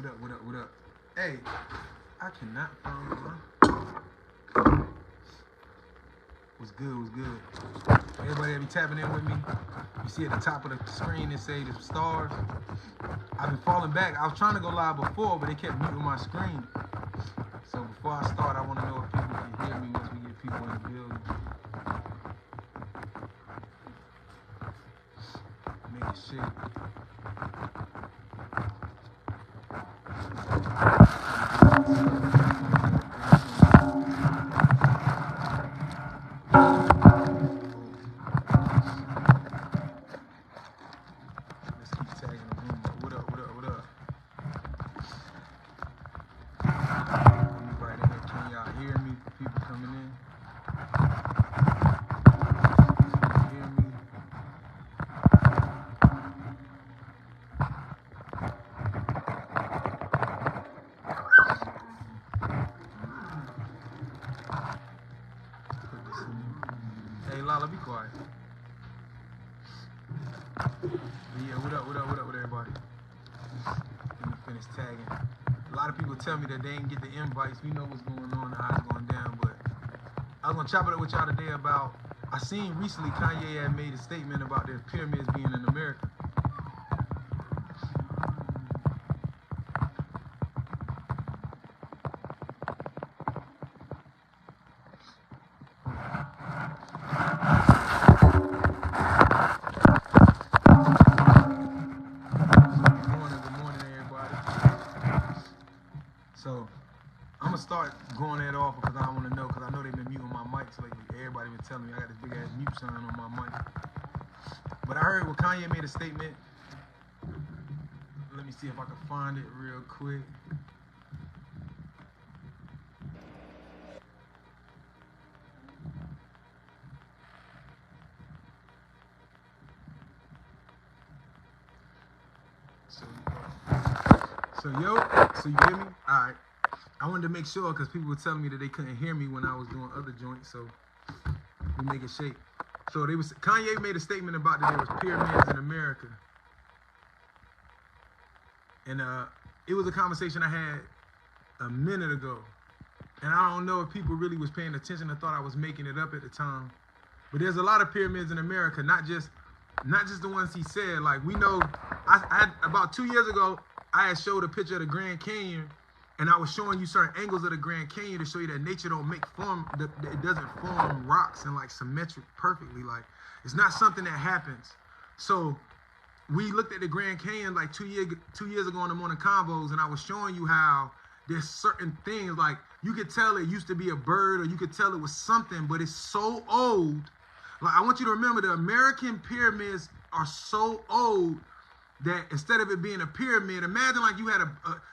What up? What up? Hey, I cannot find my. What's good? What's good? Everybody that be tapping in with me, you see at the top of the screen it say the stars. I've been falling back. I was trying to go live before, but they kept muting my screen. So before I start, I want to know if people can hear me once we get people in the building. Make it shake. Hey, Lala, be quiet. Yeah, what up with everybody? Let me finish tagging. A lot of people tell me that they didn't get the invites. We know what's going on and how it's going down, but I was going to chop it up with y'all today about, I seen recently Kanye had made a statement about their pyramids being in America. So, I'm going to start going that off because I want to know, because I know they've been muting my mics lately. Everybody been telling me I got this big ass mute sign on my mic. But I heard when Kanye made a statement. Let me see if I can find it real quick. So you hear me? All right. I wanted to make sure because people were telling me that they couldn't hear me when I was doing other joints, so we make it shake. So Kanye made a statement about that there was pyramids in America, and it was a conversation I had a minute ago, and I don't know if people really was paying attention. I thought I was making it up at the time, but there's a lot of pyramids in America, not just the ones he said. Like we know, I had about 2 years ago. I had showed a picture of the Grand Canyon, and I was showing you certain angles of the Grand Canyon to show you that nature don't make it doesn't form rocks and like symmetric perfectly. Like it's not something that happens. So we looked at the Grand Canyon like 2 years ago in the morning combos, and I was showing you how there's certain things like you could tell it used to be a bird, or you could tell it was something, but it's so old. Like I want you to remember the American pyramids are so old that instead of it being a pyramid, imagine like you had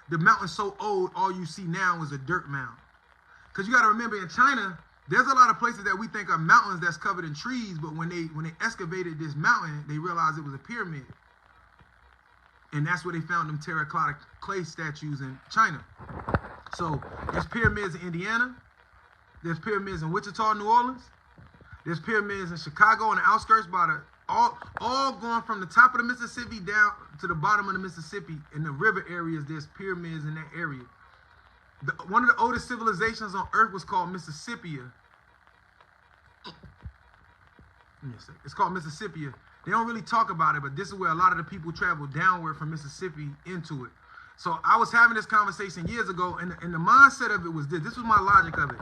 the mountain so old, all you see now is a dirt mound. Because you got to remember, in China, there's a lot of places that we think are mountains that's covered in trees, but when they excavated this mountain, they realized it was a pyramid. And that's where they found them terracotta clay statues in China. So there's pyramids in Indiana, there's pyramids in Wichita, New Orleans, there's pyramids in Chicago on the outskirts by the all going from the top of the Mississippi down to the bottom of the Mississippi. In the river areas, there's pyramids in that area. One of the oldest civilizations on earth was called Mississippia. It's called Mississippia. They don't really talk about it, but this is where a lot of the people travel downward from Mississippi into it. So I was having this conversation years ago, and the mindset of it was this. This was my logic of it.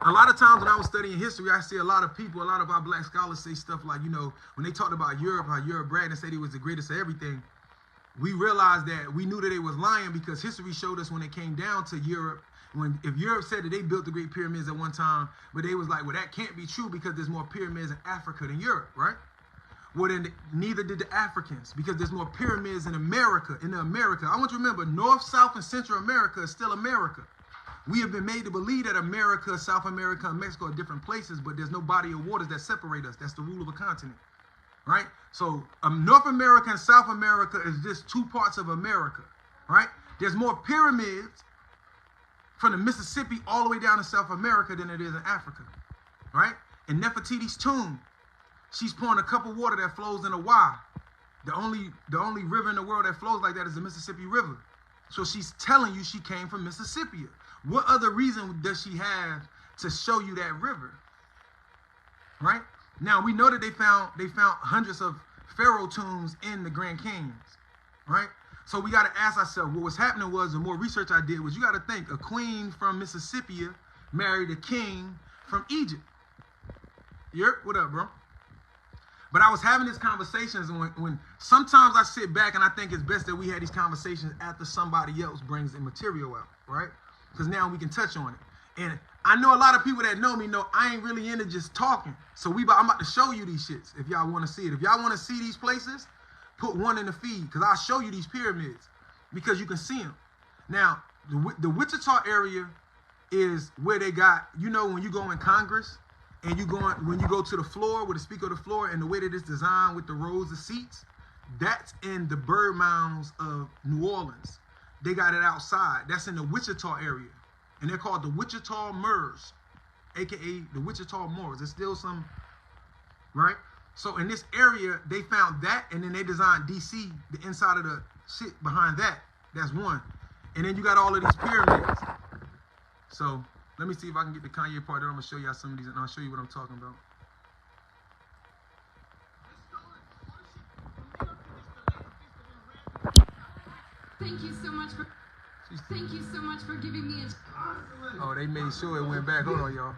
A lot of times when I was studying history, I see a lot of people, a lot of our black scholars say stuff like, you know, when they talked about Europe, how Europe bragged and said it was the greatest of everything, we realized that we knew that they was lying because history showed us when it came down to Europe, if Europe said that they built the Great Pyramids at one time, but they was like, well, that can't be true because there's more pyramids in Africa than Europe, right? Well, then neither did the Africans because there's more pyramids in America. I want you to remember, North, South, and Central America is still America. We have been made to believe that America, South America, and Mexico are different places, but there's no body of waters that separate us. That's the rule of a continent, right? So North America and South America is just two parts of America, right? There's more pyramids from the Mississippi all the way down to South America than it is in Africa, right? In Nefertiti's tomb, she's pouring a cup of water that flows in a Y. The only river in the world that flows like that is the Mississippi River. So she's telling you she came from Mississippi. What other reason does she have to show you that river? Right? Now we know that they found hundreds of pharaoh tombs in the Grand Canyons. Right? So we got to ask ourselves, what was happening was, the more research I did, was you got to think, a queen from Mississippi married a king from Egypt. What up, bro? But I was having these conversations, and when sometimes I sit back and I think it's best that we had these conversations after somebody else brings the material out, right? Because now we can touch on it. And I know a lot of people that know me know I ain't really into just talking. So I'm about to show you these shits if y'all want to see it. If y'all want to see these places, put one in the feed, because I'll show you these pyramids because you can see them. Now, the Wichita area is where they got, you know, when you go in Congress and when you go to the floor, with the speaker of the floor, and the way that it's designed with the rows of seats, that's in the bird mounds of New Orleans. They got it outside. That's in the Wichita area. And they're called the Wichita Moors, aka the Wichita Moors. There's still some, right? So in this area, they found that, and then they designed DC, the inside of the shit behind that. That's one. And then you got all of these pyramids. So let me see if I can get the Kanye part there. I'm going to show y'all some of these, and I'll show you what I'm talking about. Thank you so much for giving me a... Oh, they made sure it went back. Hold on, y'all.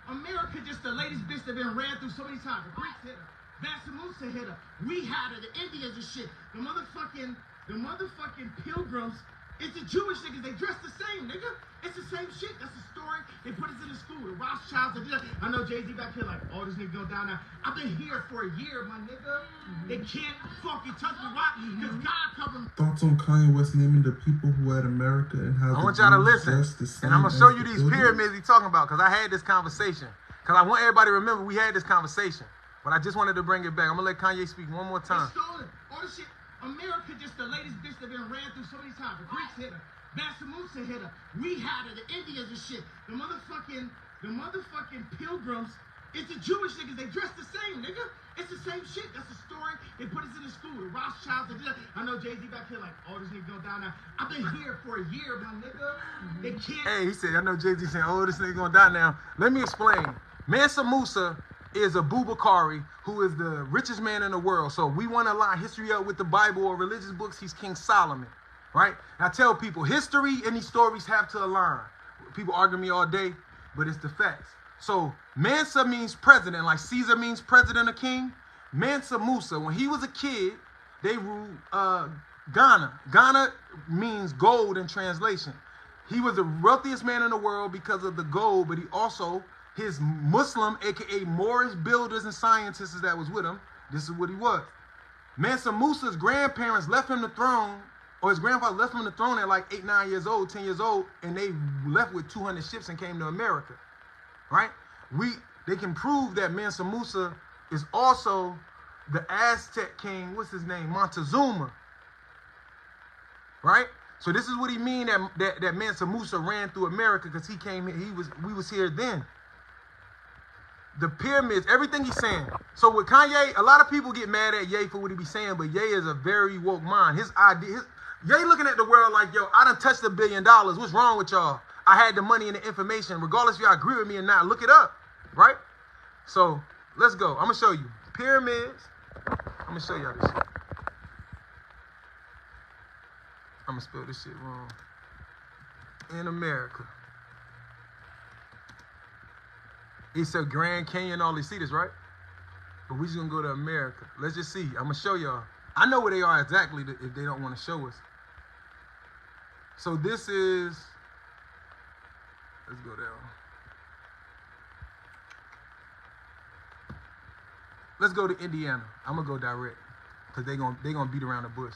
America just the latest bitch that been ran through so many times. The Greeks hit her. Vasamusa hit her. We had her. The Indians and shit. The motherfucking pilgrims. It's the Jewish niggas. They dress the same, nigga. It's the same shit. That's the story. They put us in the school. The Rothschilds. I know Jay-Z back here like, oh, this nigga go down now. I've been here for a year, my nigga. They can't fucking touch me. Why? Because God covered me. Thoughts on Kanye West naming the people who had America and how I want y'all to listen. And I'm going to show you these pyramids he's talking about, because I had this conversation. Because I want everybody to remember we had this conversation. But I just wanted to bring it back. I'm going to let Kanye speak one more time. They stole it. All this shit. America just the latest bitch that been ran through so many times. The Greeks hit her. Vasamusa hit her. We had her. The Indians and shit. The motherfucking pilgrims. It's the Jewish niggas. They dress the same, nigga. It's the same shit. That's the story. They put us in the school. The Rothschilds. I know Jay-Z back here like, oh, this nigga go down now. I've been here for a year, my nigga. They can't. Hey, he said, I know Jay-Z saying, oh, this nigga gonna die now. Let me explain. Mansa Musa is Abubakari, who is the richest man in the world. So we want to line history up with the Bible or religious books. He's King Solomon, right? And I tell people, history and these stories have to align. People argue me all day, but it's the facts. So Mansa means president, like Caesar means president or king. Mansa Musa, when he was a kid, they ruled Ghana. Ghana means gold in translation. He was the wealthiest man in the world because of the gold, but he also... his Muslim, a.k.a. Moorish builders and scientists that was with him, this is what he was. Mansa Musa's grandparents left him the throne, or his grandfather left him the throne at like 8, 9 years old, 10 years old, and they left with 200 ships and came to America, right? They can prove that Mansa Musa is also the Aztec king, what's his name, Montezuma, right? So this is what he mean that Mansa Musa ran through America, because he came here, we was here then. The pyramids, everything he's saying. So with Kanye, a lot of people get mad at Ye for what he be saying, but Ye is a very woke mind. His idea, Ye looking at the world like, yo, I done touched $1 billion. What's wrong with y'all? I had the money and the information, regardless if y'all agree with me or not. Look it up, right? So let's go. I'm gonna show you pyramids. I'm gonna show y'all this shit. I'm gonna spell this shit wrong. In America. It's a Grand Canyon, all these cities, right? But we just gonna go to America. Let's just see. I'm gonna show y'all. I know where they are exactly if they don't want to show us. So this is, let's go down. Let's go to Indiana. I'm gonna go direct, because they gonna beat around the bush.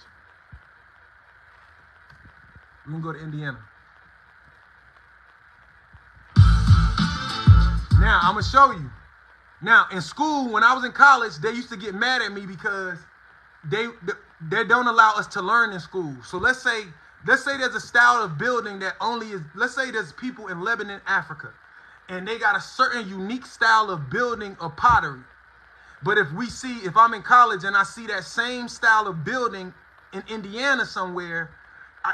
We're gonna go to Indiana. Now, I'm going to show you. Now, in school, when I was in college, they used to get mad at me because they don't allow us to learn in school. So let's say there's a style of building that only is, let's say there's people in Lebanon, Africa, and they got a certain unique style of building or pottery. But if I'm in college and I see that same style of building in Indiana somewhere,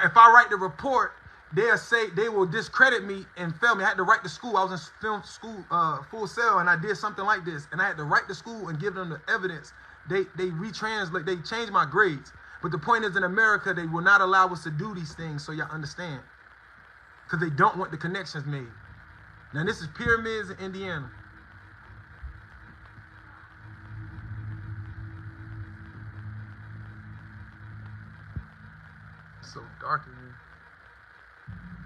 if I write the report, they'll say they will discredit me and fail me. I had to write to school. I was in film school, Full Sail, and I did something like this. And I had to write to school and give them the evidence. They retranslate, they changed my grades. But the point is, in America, they will not allow us to do these things, so y'all understand. Because they don't want the connections made. Now, this is pyramids in Indiana. It's so dark in here.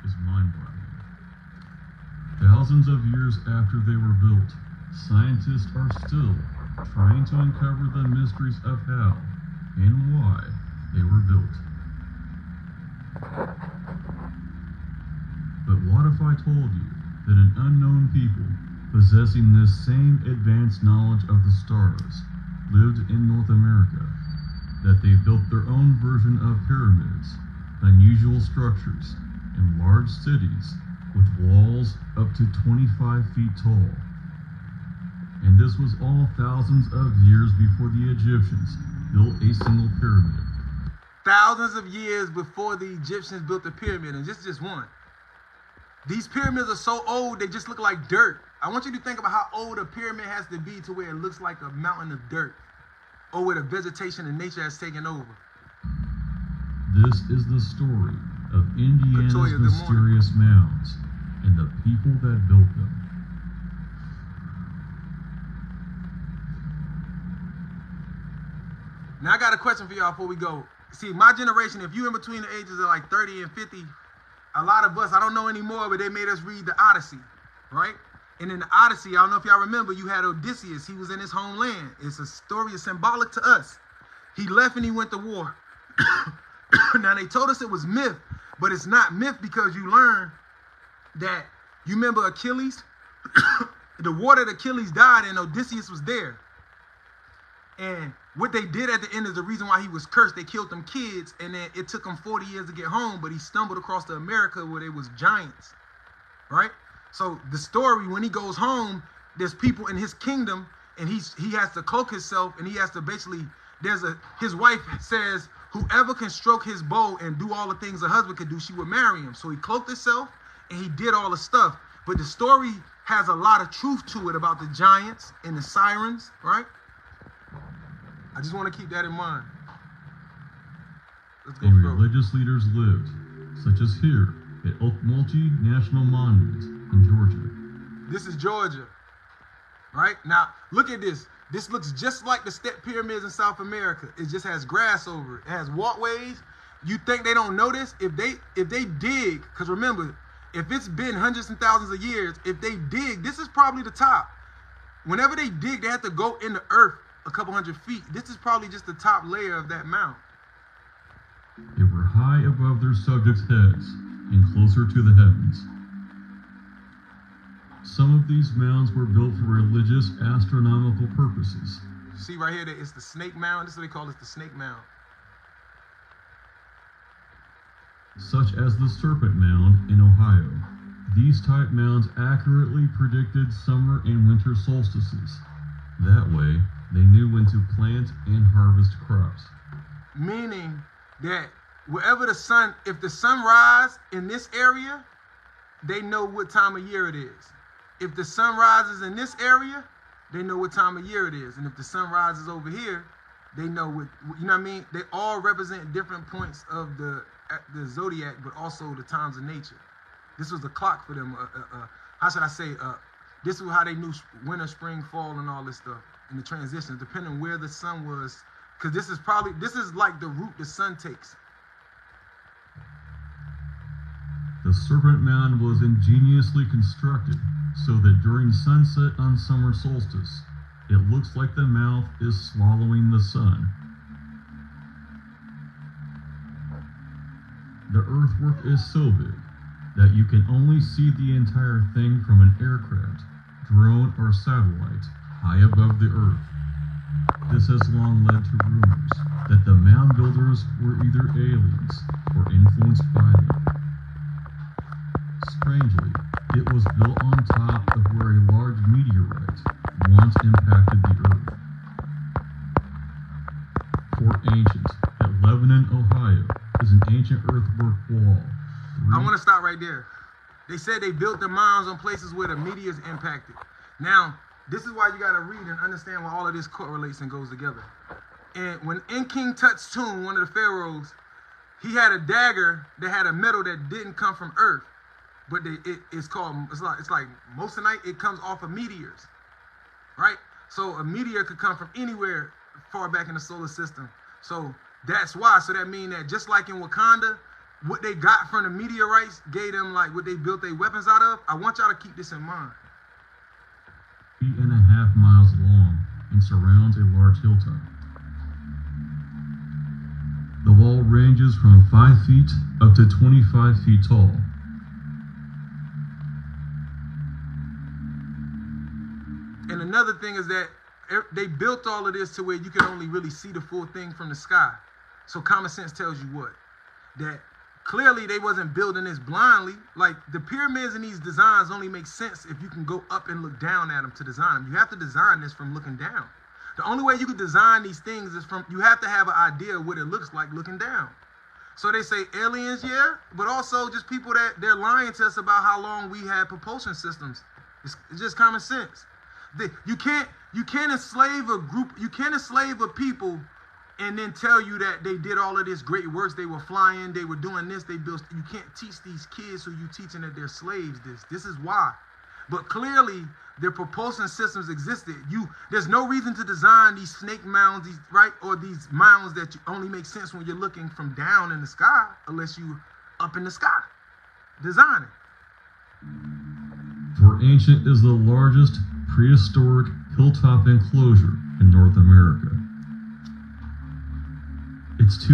Is mind-boggling. Thousands of years after they were built, scientists are still trying to uncover the mysteries of how and why they were built. But what if I told you that an unknown people possessing this same advanced knowledge of the stars lived in North America, that they built their own version of pyramids, unusual structures, in large cities with walls up to 25 feet tall? And this was all thousands of years before the Egyptians built a single pyramid. Thousands of years before the Egyptians built the pyramid, and this is just one. These pyramids are so old, they just look like dirt. I want you to think about how old a pyramid has to be to where it looks like a mountain of dirt, or where the vegetation and nature has taken over. This is the story of Indiana's Katoya, mysterious mounds and the people that built them. Now I got a question for y'all before we go. See, my generation, if you in between the ages of like 30 and 50, a lot of us, I don't know anymore, but they made us read the Odyssey, right? And in the Odyssey, I don't know if y'all remember, you had Odysseus. He was in his homeland. It's a story, it's symbolic to us. He left and he went to war. Now, they told us it was myth, but it's not myth because you learn that, you remember Achilles? The war that Achilles died in, Odysseus was there. And what they did at the end is the reason why he was cursed. They killed them kids, and then it took him 40 years to get home, but he stumbled across to America where there was giants, right? So the story, when he goes home, there's people in his kingdom, and he has to cloak himself, and he has to basically, his wife says, whoever can stroke his bow and do all the things a husband could do, she would marry him. So he cloaked himself, and he did all the stuff. But the story has a lot of truth to it about the giants and the sirens, right? I just want to keep that in mind. Let's go. And religious leaders lived, such as here at Okmulgee National Monument in Georgia. This is Georgia, right? Now, look at this. This looks just like the step pyramids in South America. It just has grass over it. It has walkways. You think they don't know this? If they dig, because remember, if it's been hundreds and thousands of years, if they dig, this is probably the top. Whenever they dig, they have to go in the earth a couple hundred feet. This is probably just the top layer of that mount. They were high above their subjects' heads and closer to the heavens. Some of these mounds were built for religious, astronomical purposes. See right here, it's the snake mound. This is what they call it, the snake mound. Such as the Serpent Mound in Ohio. These type mounds accurately predicted summer and winter solstices. That way, they knew when to plant and harvest crops. Meaning that wherever the sun, if the sun rises in this area, they know what time of year it is. If the sun rises in this area, they know what time of year it is. And if the sun rises over here, they know what, you know what I mean? They all represent different points of the zodiac, but also the times of nature. This was a clock for them. How should I say? This was how they knew winter, spring, fall, and all this stuff. And the transitions, depending on where the sun was. Because this is like the route the sun takes. The Serpent Mound was ingeniously constructed so that during sunset on summer solstice, it looks like the mouth is swallowing the sun. The earthwork is so big that you can only see the entire thing from an aircraft, drone, or satellite high above the earth. This has long led to rumors that the mound builders were either aliens or influenced by them. Strangely, it was built on top of where a large meteorite once impacted the earth. ancient earthwork wall. I want to stop right there. They said they built the mounds on places where the meteors impacted. Now, this is why you got to read and understand why all of this correlates and goes together. And when in King Tut's tomb, one of the pharaohs, he had a dagger that had a metal that didn't come from Earth, but it's like moissanite. It comes off of meteors, right? So a meteor could come from anywhere far back in the solar system. So that's why. So that means that just like in Wakanda, what they got from the meteorites gave them like what they built their weapons out of. I want y'all to keep this in mind. 3.5 miles long and surrounds a large hilltop. The wall ranges from 5 feet up to 25 feet tall. And another thing is that they built all of this to where you can only really see the full thing from the sky. So common sense tells you what? That clearly they wasn't building this blindly. Like the pyramids and these designs only make sense if you can go up and look down at them to design them. You have to design this from looking down. The only way you can design these things is from, you have to have an idea of what it looks like looking down. So they say aliens, yeah, but also just people that they're lying to us about how long we had propulsion systems. It's just common sense. You can't enslave a group, you can't enslave a people and then tell you that they did all of this great works. They were flying, they were doing this, they built. You can't teach these kids who you teaching that they're slaves this is why. But clearly their propulsion systems existed. There's no reason to design these snake mounds, or these mounds that only make sense when you're looking from down in the sky, unless you up in the sky designing. Fort Ancient is the largest prehistoric hilltop enclosure in North America. It's